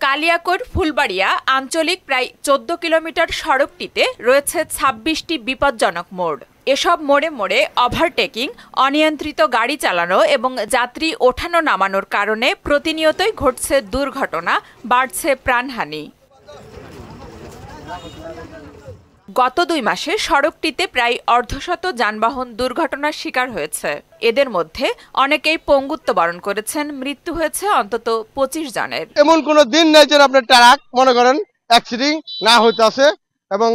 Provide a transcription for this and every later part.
কালিয়াকৈর ফুলবাড়িয়া আঞ্চলিক প্রায় ১৪ কিলোমিটার সড়কটিতে রয়েছে ২৬টি বিপজ্জনক মোড়। এসব মোড়ে মোড়ে ওভারটেকিং, অনিয়ন্ত্রিত গাড়ি চালানো এবং যাত্রী ওঠানো নামানোর কারণে প্রতিনিয়তই ঘটছে দুর্ঘটনা, বাড়ছে প্রাণহানি। গত ২ মাসে সড়কটিতে প্রায় অর্ধশত যানবাহন দুর্ঘটনার শিকার হয়েছে। এদের মধ্যে অনেকেই পঙ্গুত্ব বরণ করেছেন, মৃত্যু হয়েছে অন্তত ২৫ জনের। এমন কোনো দিন নেই যে আপনার ট্রাক মনে করেন অ্যাক্সিডেন্ট না হইতাছে এবং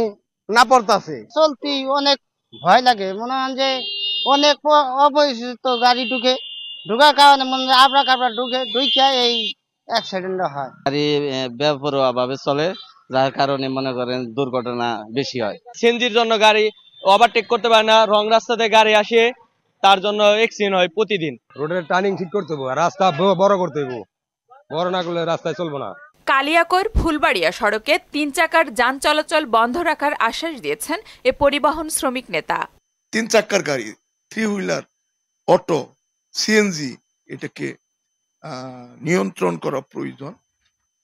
না পড়তাছে। চলতি অনেক ভয় লাগে, মনে হয় যে অনেক অপরিচিত গাড়ি ঢুকার কারণে মনে হয় আবরা কাবরা ঢুকে এই অ্যাক্সিডেন্ট হয়। গাড়ি বেপরোয়া ভাবে চলে, যার কারণে মনে করেন দুর্ঘটনা বেশি হয়। সিএনজির জন্য গাড়ি ওভারটেক করতে পারে না, রং রাস্তাতে গাড়ি আসে, তার জন্য অ্যাক্সিডেন্ট হয় প্রতিদিন। রোডের টার্নিং ঠিক করতে হবে, রাস্তা বড় করতে হবে, বড় না করলে রাস্তায় চলবে না। কালিয়াকৈর ফুলবাড়িয়া সড়কে ৩ চাকার যান চলাচল বন্ধ রাখার আশ্বাস দিয়েছেন এ পরিবহন শ্রমিক নেতা। ৩ চাকার গাড়ি, 3 হুইলার, অটো, সিএনজি এটাকে নিয়ন্ত্রণ করা প্রয়োজন।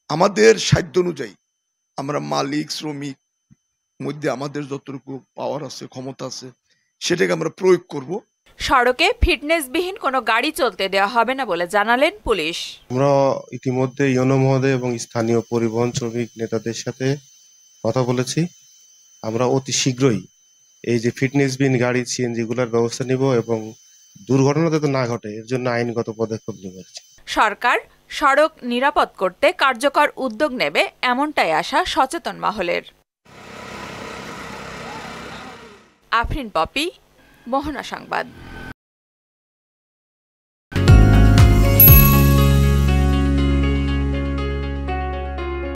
আমাদের সাধ্য অনুযায়ী আমরা মালিক শ্রমিক মধ্যে আমাদের যতটুকু পাওয়ার আছে, ক্ষমতা আছে, সেটাকে আমরা প্রয়োগ করব। সড়কে ফিটনেসবিহীন কোনো গাড়ি চলতে দেওয়া হবে না বলে জানালেন পুলিশ। আমরা ইতিমধ্যে ইউনো মহোদয় এবং স্থানীয় পরিবহন শ্রমিক নেতাদের সাথে কথা বলেছি। আমরা অতি শীঘ্রই এই যে ফিটনেসবিহীন গাড়ি সিএনজি গুলার ব্যবস্থা নিব এবং দুর্ঘটনা যাতে না ঘটে এর জন্য আইনগত পদক্ষেপ নেব। সরকার সড়ক নিরাপদ করতে কার্যকর উদ্যোগ নেবে, এমনটাই আশা সচেতন মহলের। আফরিন পপি, মোহনা সংবাদ।